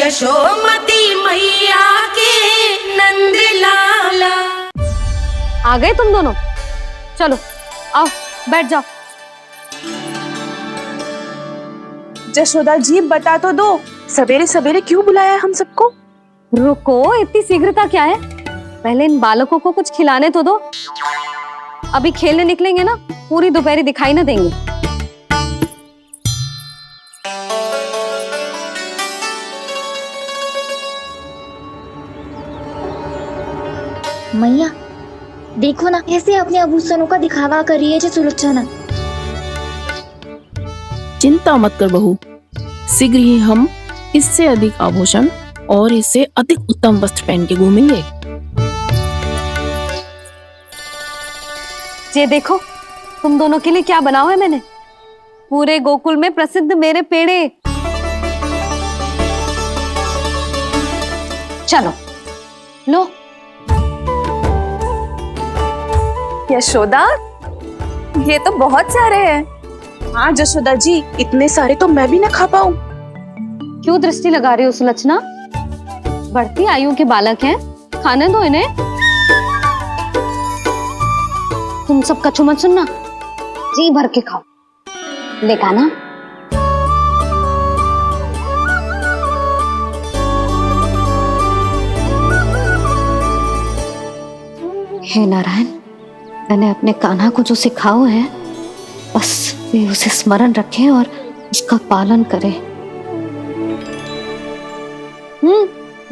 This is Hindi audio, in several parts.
यशोमती मैया के नंद लाला। आ गए तुम दोनों? चलो आओ बैठ जाओ। जशोदा जी बता तो दो, सवेरे सवेरे क्यों बुलाया है हम सबको? रुको, इतनी शीघ्रता क्या है? पहले इन बालकों को कुछ खिलाने तो दो। अभी खेलने निकलेंगे ना, पूरी दोपहरी दिखाई ना देंगे। मैया देखो ना, कैसे अपने आभूषणों का दिखावा कर रही है जी सुलोचना। चिंता मत कर बहू, शीघ्र ही हम इससे अधिक आभूषण और इससे अधिक उत्तम वस्त्र पहन के घूमेंगे। ये देखो तुम दोनों के लिए क्या बनाओ है मैंने। पूरे गोकुल में प्रसिद्ध मेरे पेड़े। चलो लो। यशोदा, ये तो बहुत सारे हैं। हाँ जशोदा जी, इतने सारे तो मैं भी ना खा पाऊं। क्यों दृष्टि लगा रही हो सुलक्षणा? बढ़ती आयु के बालक हैं, खाने दो इन्हें। तुम सब कछु मत सुनना, जी भर के खाओ। देखा ना? हे नारायण, मैंने अपने कान्हा को जो सिखाओ है, बस वे उसे स्मरण रखें और उसका पालन करें।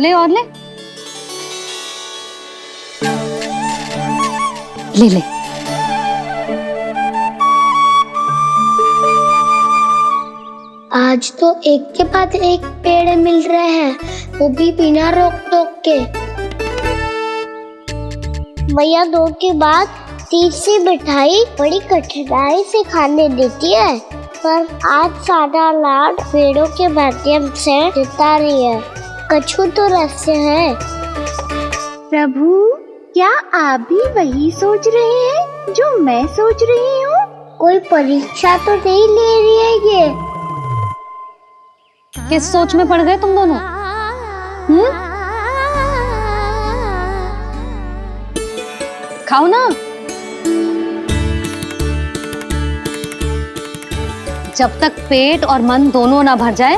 ले और ले ले ले। आज तो एक के बाद एक पेड़ मिल रहे हैं, वो भी बिना रोक टोक के। मैया दो के बाद तीसरी मिठाई बड़ी कठिनाई से खाने देती है, पर आज सादा लाड पेड़ों के माध्यम से जिता रही है। कछु तो रहस्य है। प्रभु, क्या आप भी वही सोच रहे हैं जो मैं सोच रही हूँ? कोई परीक्षा तो नहीं ले रही है ये? किस सोच में पड़ गए तुम दोनों? खाओ ना। जब तक पेट और मन दोनों ना भर जाए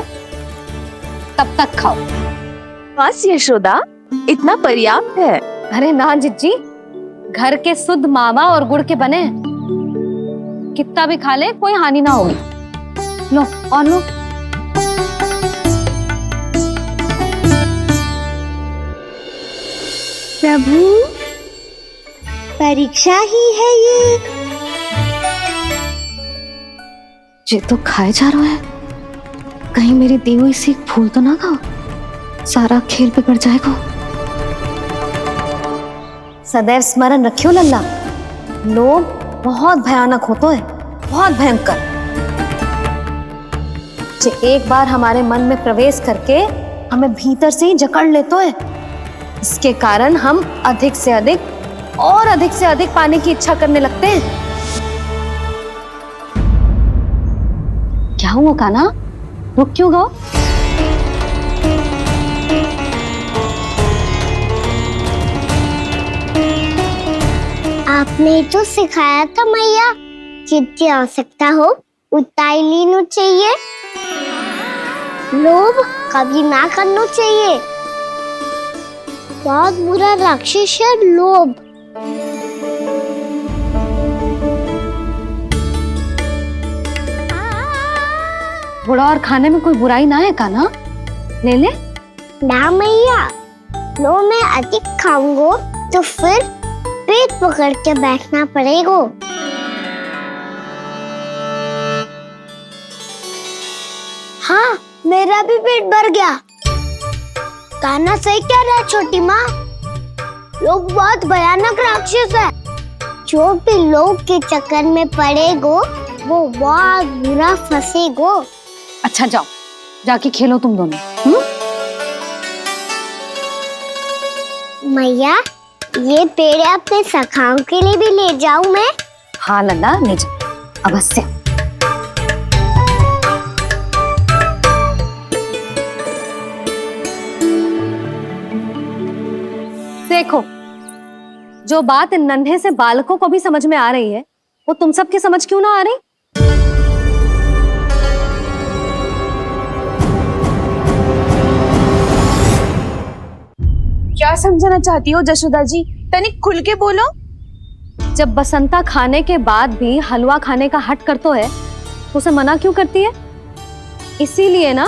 तब तक खाओ। बस यशोदा, इतना पर्याप्त है। अरे ना जिज्जी, घर के शुद्ध मावा और गुड़ के बने, कितना भी खा ले कोई हानि ना होगी। लो और लो। प्रभु, परीक्षा ही है ये तो खाए जा रहा है। कहीं मेरी दी हुई सीख फूल तो ना खाओ, सारा खेल बिगड़ जाएगा। सदैव स्मरण रखियो लल्ला, लोभ बहुत भयानक होता है, बहुत भयंकर। जो एक बार हमारे मन में प्रवेश करके हमें भीतर से ही जकड़ लेता है, इसके कारण हम अधिक से अधिक और अधिक से अधिक पाने की इच्छा करने लगते हैं। क्या हुआ कान्हा, रुक क्यों गए? आपने तो सिखाया था मैया, जितनी आवश्यकता हो उतना ही लेना चाहिए, लोभ कभी ना करना चाहिए। बहुत बुरा राक्षस है लोभ। थोड़ा और खाने में कोई बुराई ना है कान्हा, ले ले। ना मैया, लो मैं अधिक खाऊंगा तो फिर पेट पकड़ के बैठना पड़ेगा। हाँ, मेरा भी पेट भर गया। कान्हा सही कह रहा है छोटी माँ, लोग बहुत भयानक राक्षस है। जो भी लोग के चक्कर में पड़ेगो वो बहुत बुरा फंसेगो। अच्छा जाओ, जाके खेलो तुम दोनों। मैया, ये पेड़ अपने सखाओं के लिए भी ले जाऊं मैं? हाँ लल्ला, ले जाओ अवश्य। देखो, जो बात इन नन्हे से बालकों को भी समझ में आ रही है, वो तुम सबकी समझ क्यों ना आ रही? क्या समझाना चाहती हो जशोदा जी? तनिक खुल के बोलो। जब बसंता खाने के बाद भी हलवा खाने का हट करतो है, तो उसे मना क्यों करती है? इसीलिए ना,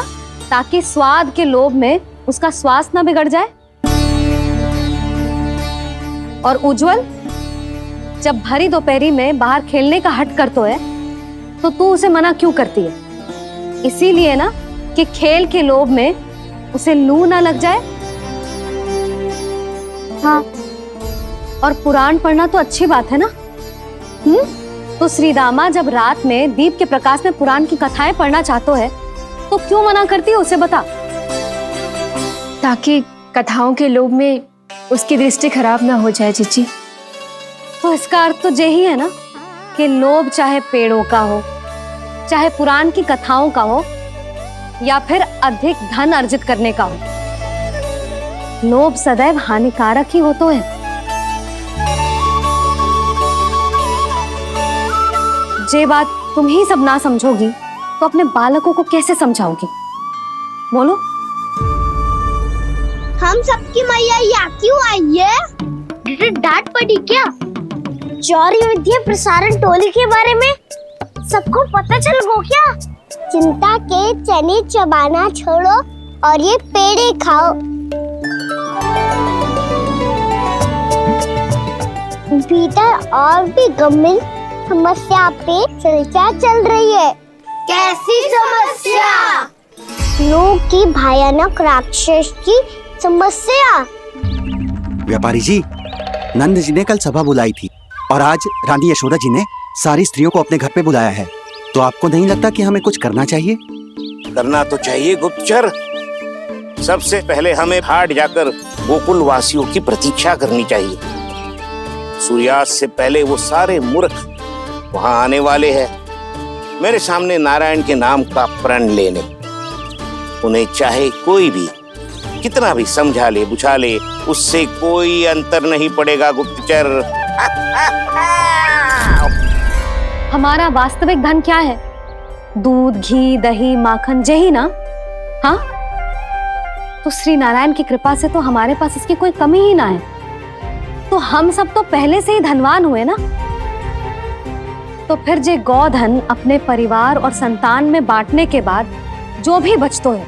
ताकि स्वाद के लोभ में उसका स्वास्थ्य न बिगड़ जाए। और उज्जवल, जब भरी दोपहरी में बाहर खेलने का हट करतो है, तो तू उसे मना क्यों करती है? इसीलिए ना, कि खेल के लोभ में उसे लू ना लग जाए। हाँ, और पुराण पढ़ना तो अच्छी बात है ना। तो श्रीदामा जब रात में दीप के प्रकाश में पुराण की कथाएं पढ़ना चाहतो है, तो क्यों मना करती है? उसे बता। ताकि कथाओं के लोभ में उसकी दृष्टि खराब ना हो जाए जीजी। तो इसका अर्थ तो यही है ना, कि लोभ चाहे पेड़ों का हो, चाहे पुराण की कथाओं का हो, या फिर अधिक धन अर्जित करने का हो, लोभ सदैव हानिकारक ही होता है। जे बात तुम ही सब ना समझोगी, तो अपने बालकों को कैसे समझाओगी? बोलो। हम सबकी मैया यहाँ क्यों आई है? डांट पड़ी क्या? चौरी विद्या प्रसारण टोली के बारे में सबको पता चल गो क्या? चिंता के चने चबाना छोड़ो और ये पेड़े खाओ। भीतर और भी गंभीर समस्या पे चर्चा चल रही है। कैसी समस्या? लोग की भयानक राक्षस की समस्या। व्यापारी जी, नंद जी ने कल सभा बुलाई थी और आज रानी यशोदा जी ने सारी स्त्रियों को अपने घर पे बुलाया है। तो आपको नहीं लगता कि हमें कुछ करना चाहिए? करना तो चाहिए गुप्तचर। सबसे पहले हमें हाट जाकर गोकुल वासियों की प्रतीक्षा करनी चाहिए। सूर्यास्त से पहले वो सारे मूर्ख वहां आने वाले हैं, मेरे सामने नारायण के नाम का प्रण लेने। उन्हें चाहे कोई भी कितना भी समझा ले बुझा ले, उससे कोई अंतर नहीं पड़ेगा गुप्तचर। हमारा वास्तविक धन क्या है? दूध, घी, दही, माखन, यही ना? हाँ, तो श्री नारायण की कृपा से तो हमारे पास इसकी कोई कमी ही ना है। तो हम सब तो पहले से ही धनवान हुए ना। तो फिर जे गोधन अपने परिवार और संतान में बांटने के बाद जो भी बचतो है,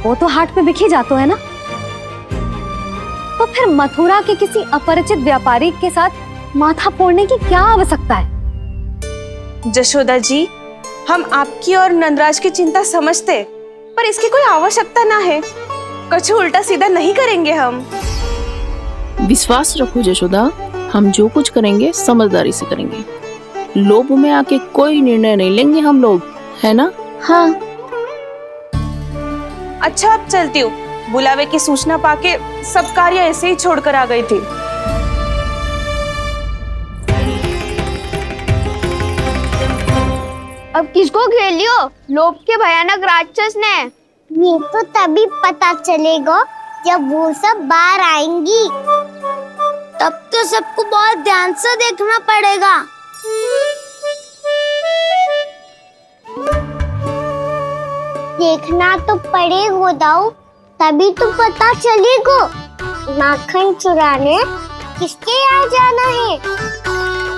वो तो हाट में बिखी जातो है ना। तो फिर मथुरा के किसी अपरिचित व्यापारी के साथ माथा फोड़ने की क्या आवश्यकता है? जशोदा जी, हम आपकी और नंदराज की चिंता समझते, पर इसकी कोई आवश्यकता ना है। कुछ उल्टा सीधा नहीं करेंगे हम। विश्वास रखो जशोदा, हम जो कुछ करेंगे समझदारी से करेंगे। लोभ में आके कोई निर्णय नहीं लेंगे हम लोग, है ना? हाँ। अच्छा, अब चलती हूँ। बुलावे की सूचना पाके सब कार्य ऐसे ही छोड़कर आ गई थी। अब किसको घेर लियो? लोभ के भयानक राक्षस ने। ये तो तभी पता चलेगा जब वो सब बाहर आएंगी। तब तो सबको बहुत ध्यान से देखना पड़ेगा। देखना तो पड़ेगा दाऊ, तभी तो पता चलेगा माखन चुराने किसके यहाँ जाना है।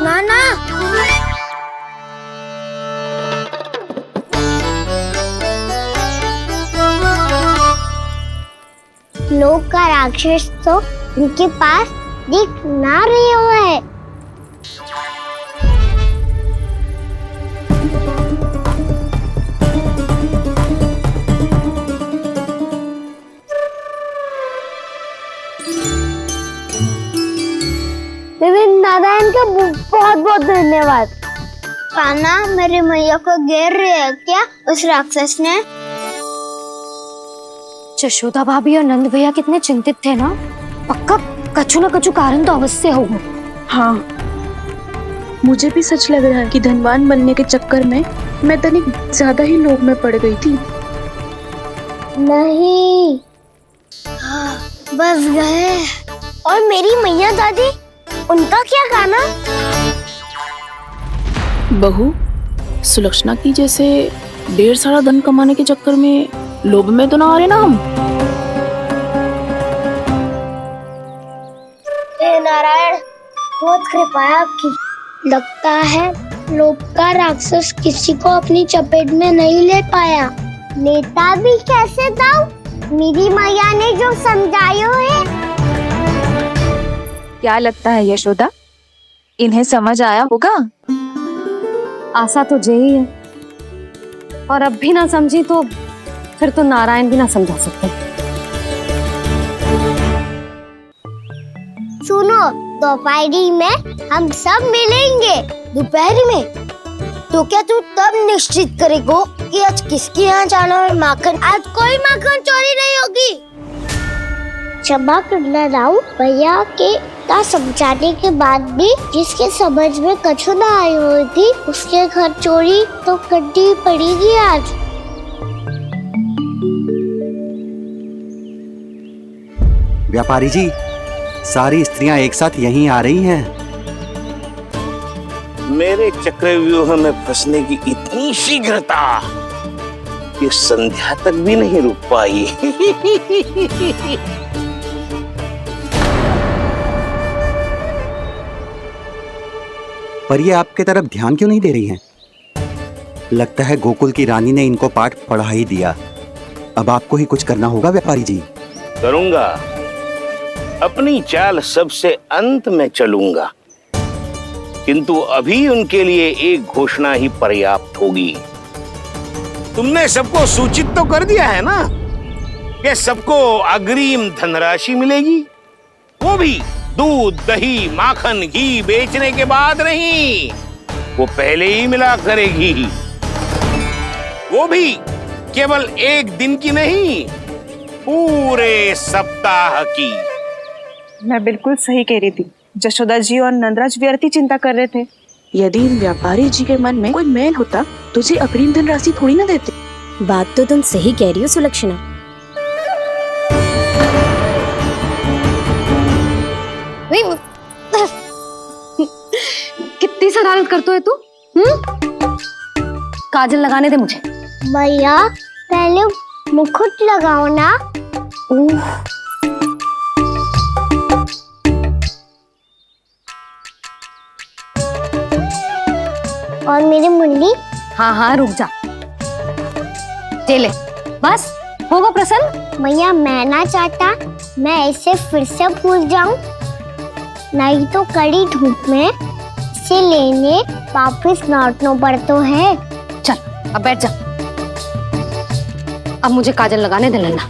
नाना, लोग का राक्षस तो उनके पास दिख ना रहे हुआ है। नारायण का बहुत बहुत धन्यवाद। कान्हा, मेरे मैया को घेर रहे है क्या उस राक्षस ने? यशोदा भाभी और नंद भैया कितने चिंतित थे ना। पक्का कछु न कछु कारण तो अवश्य होगा। हाँ, मुझे भी सच लग रहा है कि धनवान बनने के चक्कर में मैं तनिक ज्यादा ही लोभ में पड़ गई थी। नहीं, बस गए। और मेरी मैया दादी, उनका क्या गाना? बहू, सुलक्षणा की जैसे ढेर सारा धन कमाने के चक्कर में लोभ में तो ना आ रहे ना हम। हे नारायण, बहुत कृपा है आपकी। लगता है लोभ का राक्षस किसी को अपनी चपेट में नहीं ले पाया। लेता भी कैसे दाऊ? मेरी मैया ने जो समझायो है। क्या लगता है यशोदा, इन्हें समझ आया होगा? आशा तो यही है, और अब भी ना समझी तो फिर तो नारायण भी ना समझा सकते। सुनो, दोपहरी में हम सब मिलेंगे। दोपहरी में? तो क्या तू तब निश्चित करेगो कि आज किसके यहाँ जाना है माखन? आज कोई माखन चोरी नहीं होगी। क्षमा करना राव, भैया के ता समझाने के बाद भी जिसके समझ में कछु ना आई हुई थी, उसके घर चोरी तो करनी पड़ेगी आज। व्यापारी जी, सारी स्त्रियां एक साथ यहीं आ रही हैं। मेरे चक्रव्यूह में फंसने की इतनी शीघ्रता कि संध्या तक भी नहीं रुक पाई। पर ये आपके तरफ ध्यान क्यों नहीं दे रही हैं? लगता है गोकुल की रानी ने इनको पाठ पढ़ा ही दिया। अब आपको ही कुछ करना होगा व्यापारी जी। करूंगा, अपनी चाल सबसे अंत में चलूंगा, किंतु अभी उनके लिए एक घोषणा ही पर्याप्त होगी। तुमने सबको सूचित तो कर दिया है ना कि सबको अग्रिम धनराशि मिलेगी, वो भी दूध, दही, माखन, घी बेचने के बाद नहीं, वो पहले ही मिला करेगी। वो भी केवल एक दिन की नहीं, पूरे सप्ताह की। मैं बिल्कुल सही कह रही थी। जशोदा जी और नंदराज व्यर्थ ही चिंता कर रहे थे। यदि इन व्यापारी जी के मन में कोई मैल होता, तुझे अग्रिम धनराशि थोड़ी ना देते। बात तो तुम सही कह रही हो सुलक्षणा। कितनी शरारत करते हो तू? काजल लगाने दे मुझे। भैया, पहले मुकुट लगाओ ना। और मेरी मुरली? हाँ हाँ, रुक जा। ले, बस होगा प्रसन्न। भैया, मैं ना चाहता मैं ऐसे फिर से भूल जाऊं, नहीं तो कड़ी धूप में इसे लेने वापस लौटना पड़ता है। चल, अब बैठ जा। अब मुझे काजल लगाने दे लेना।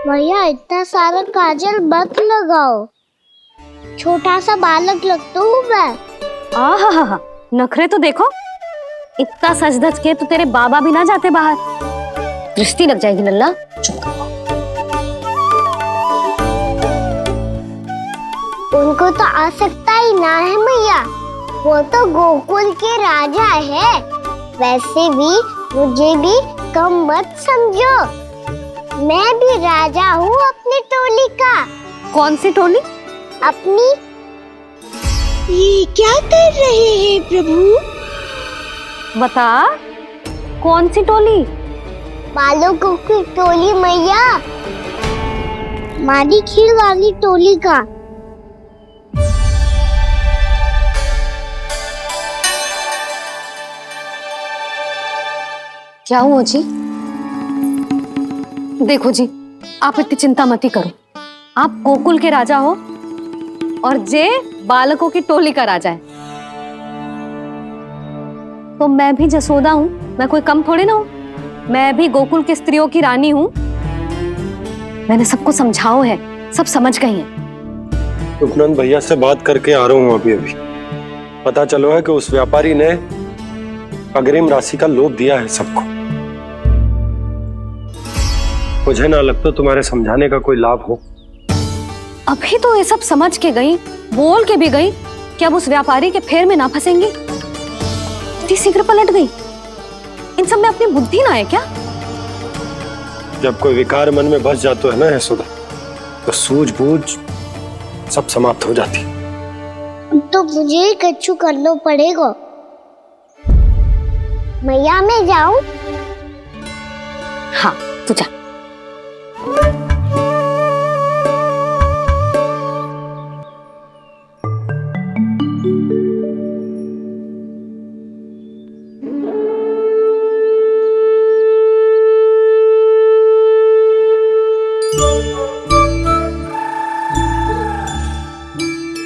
भैया, इतना सारा काजल मत लगाओ, छोटा सा बालक लगता हूँ मैं। आहा, नखरे तो देखो। इतना सज धज के तो तेरे बाबा भी ना जाते बाहर, दृष्टि लग जाएगी लल्ला। उनको तो आ सकता ही ना है भैया, वो तो गोकुल के राजा है। वैसे भी मुझे भी कम मत समझो, मैं भी राजा हूँ अपनी टोली का। कौन सी टोली? अपनी। ये क्या कर रहे हैं प्रभु? बता, कौन सी टोली? बालकों की टोली मैया, मारी खीर वाली टोली का। क्या हुआ जी? देखो जी, आप इतनी चिंता मत ही करो। आप गोकुल के राजा हो और जे बालकों की टोली का राजा है, तो मैं भी जसोदा हूँ। मैं कोई कम थोड़े ना हूँ, मैं भी गोकुल की स्त्रियों की रानी हूँ। मैंने सबको समझाओ है, सब समझ गई हैं। उपनंद भैया से बात करके आ रहा हूँ अभी। पता चलो है कि उस व्यापारी ने अग्रिम राशि का लोभ दिया है सबको। मुझे ना लगता तुम्हारे समझाने का कोई लाभ हो। अभी तो ये सब समझ के गई, बोल के भी गई कि अब उस व्यापारी के फेर में ना फंसेंगी। इतनी शीघ्र पलट गई। इन सब में अपनी बुद्धि ना है क्या? जब कोई विकार मन में बस जातो है ना यशोदा, तो सूझबूझ सब समाप्त हो जाती। तो मुझे ही कच्चू करना पड़ेगा। मैया मैं जाऊं? हाँ तू जा।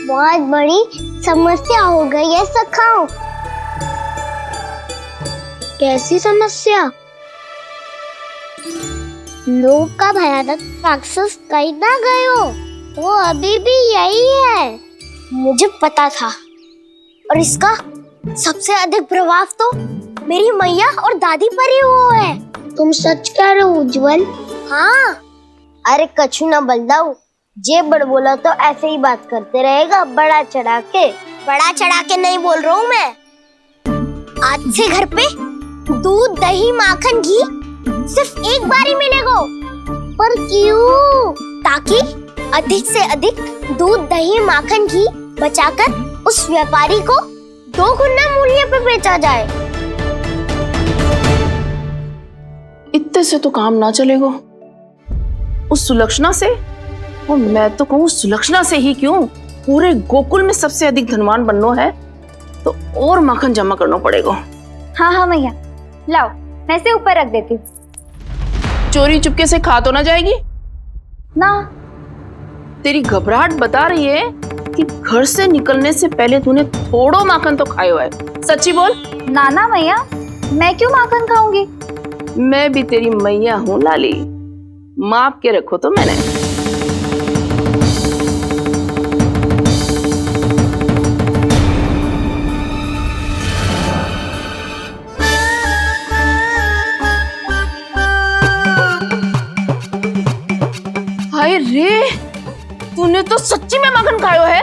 बहुत बड़ी समस्या हो गई है सखाओ। कैसी समस्या? लोभ का भयानक राक्षस कहीं ना गए हो, वो अभी भी यही है। मुझे पता था, और इसका सबसे अधिक प्रभाव तो मेरी मैया और दादी पर ही हुआ है। तुम सच कह रहे हो उज्जवल? हाँ। अरे कछु ना बलदाऊ, जे बड़ बोला तो ऐसे ही बात करते रहेगा बड़ा चढ़ा के। बड़ा चढ़ा के नहीं बोल रहा हूँ मैं। आज से घर पे दूध दही माखन घी सिर्फ एक बार ही मिलेगा। पर क्यों? ताकि अधिक से अधिक दूध दही माखन घी बचाकर उस व्यापारी को 2 गुना मूल्य पे बेचा जाए। इतने से तो काम ना चलेगा। उस सुलक्षणा से, और मैं तो कहूँ सुलक्षणा से ही क्यों, पूरे गोकुल में सबसे अधिक धनवान बनना है तो और माखन जमा करना पड़ेगा। हाँ हाँ मैया, लाओ मैं इसे ऊपर रख देती हूँ। चोरी चुपके से खा तो ना जाएगी ना? तेरी घबराहट बता रही है कि घर से निकलने से पहले तूने थोड़ो माखन तो खाया है। सच्ची बोल। ना ना मैया, मैं क्यों माखन खाऊंगी? मैं भी तेरी मैया हूँ लाली, माप के रखो तो मैंने। हाय रे, तूने तो सच्ची में माखन खायो है।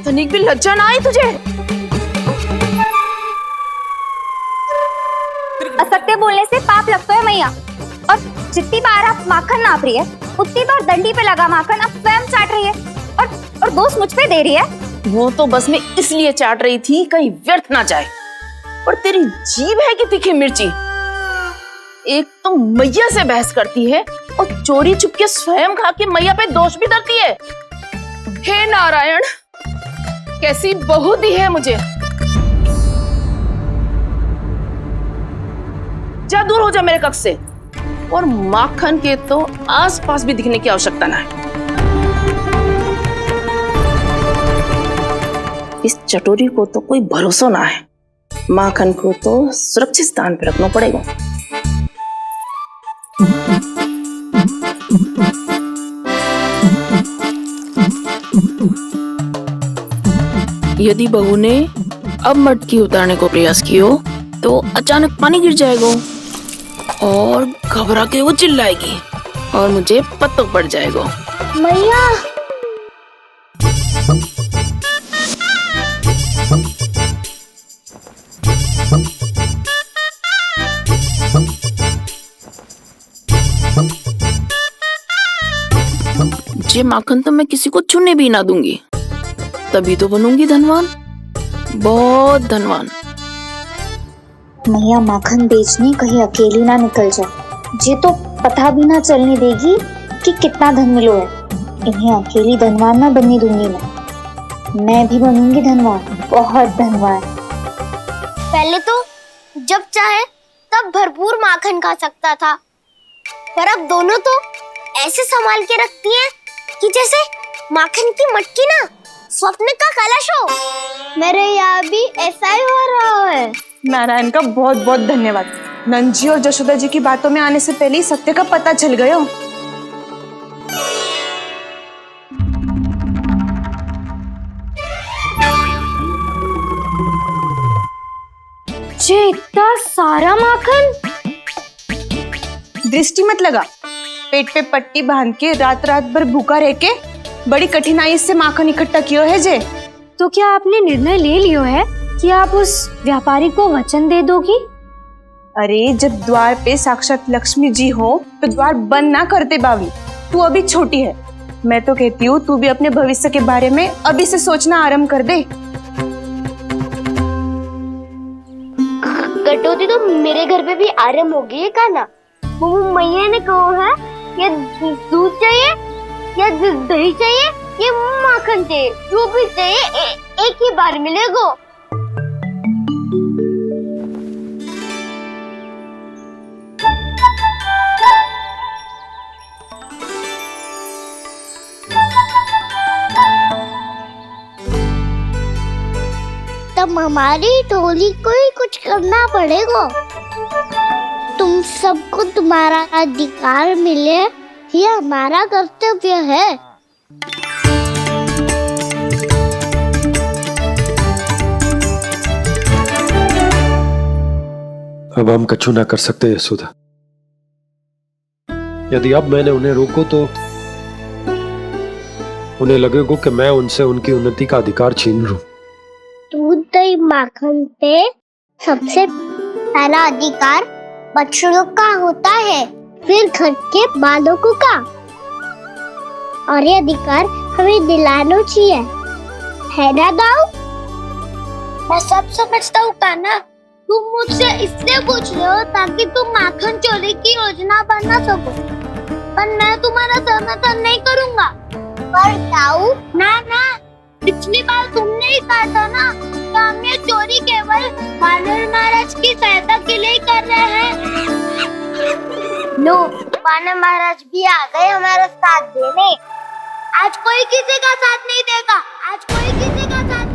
तनिक भी लज्जा ना आई तुझे? असत्य बोलने से पाप लगता है मैया, और जितनी बार आप माखन नाप रही है उतनी बार डंडी पे लगा माखन आप स्वयं चाट रही है, और दोष मुझ पे दे रही है। वो तो बस मैं इसलिए चाट रही थी कहीं व्यर्थ ना जाए। और तेरी जीभ है कि तीखी मिर्ची। एक तो मैया से बहस करती है और चोरी चुपके स्वयं खा के मैया पे दोष भी धरती है। हे नारायण, कैसी बहू दी है मुझे। जा दूर हो जा मेरे कक्ष से, और माखन के तो आसपास भी दिखने की आवश्यकता ना है। इस चटोरी को तो कोई भरोसा ना है। माखन को तो सुरक्षित स्थान पर रखना पड़ेगा। यदि बहू ने अब मटकी उतारने को प्रयास किया तो अचानक पानी गिर जाएगा और घबरा के वो चिल्लाएगी और मुझे पता पड़ जाएगा। मैया, ये माखन तो मैं किसी को छूने भी ना दूंगी, तभी तो बनूंगी धनवान, बहुत धनवान। मैया माखन बेचने कहीं अकेली ना निकल जाए। जे तो पता भी ना चलने देगी कि कितना धन मिलो है। इन्हें अकेली धनवान ना बनने दूंगी मैं भी बनूंगी धनवान, बहुत धनवान। पहले तो जब चाहे तब भरपूर माखन खा सकता था, पर अब दोनों तो ऐसे संभाल के रखती हैं कि जैसे माखन की मटकी ना स्वप्न का कलश हो। मेरे यहाँ भी ऐसा ही हो रहा है। नारायण का बहुत बहुत धन्यवाद। नंदजी और जशोदा जी की बातों में आने से पहले ही सत्य का पता चल गया। जे इतना सारा माखन! दृष्टि मत लगा, पेट पे पट्टी बांध के रात रात भर भूखा रह के बड़ी कठिनाई से माखन इकट्ठा किया है जे। तो क्या आपने निर्णय ले लियो है कि आप उस व्यापारी को वचन दे दोगी? अरे जब द्वार पे साक्षात लक्ष्मी जी हो तो द्वार बंद ना करते बावली। तू अभी छोटी है। मैं तो कहती हूँ तू भी अपने भविष्य के बारे में अभी से सोचना आरंभ कर दे। कटौती तो मेरे घर पे भी आरंभ हो गई है काना। वो मैया ने कहा है या दूध चाहिए या दही चाहिए या माखन चाहिए, जो भी चाहिए एक ही बार मिलेगा। तब हमारी टोली को ही कुछ करना पड़ेगा। तुम सबको तुम्हारा अधिकार मिले, यह हमारा कर्तव्य है। अब हम कछु ना कर सकते यशोदा। यदि अब मैंने उन्हें रोको तो उन्हें लगेगा कि मैं उनसे उनकी उन्नति का अधिकार छीन लूं। दूध दही माखन पे सबसे पहला अधिकार बछड़ों का होता है, फिर घर के बालकों का, और ये अधिकार हमें दिलाना चाहिए, है ना दाऊ? मैं सब समझता हूँ कान्हा। तुम मुझसे इसलिए पूछ रहे हो ताकि तुम माखन चोरी की योजना बना सको, पर मैं तुम्हारा समर्थन नहीं करूँगा। पर दाऊ ना, पिछली बार तुमने ही कहा था ना कि हम ये चोरी केवल वानर महाराज की सहायता के लिए ही कर रहे हैं। लो, वानर महाराज भी आ गए हमारा साथ देने। आज कोई किसी का साथ नहीं देगा, आज कोई किसी का साथ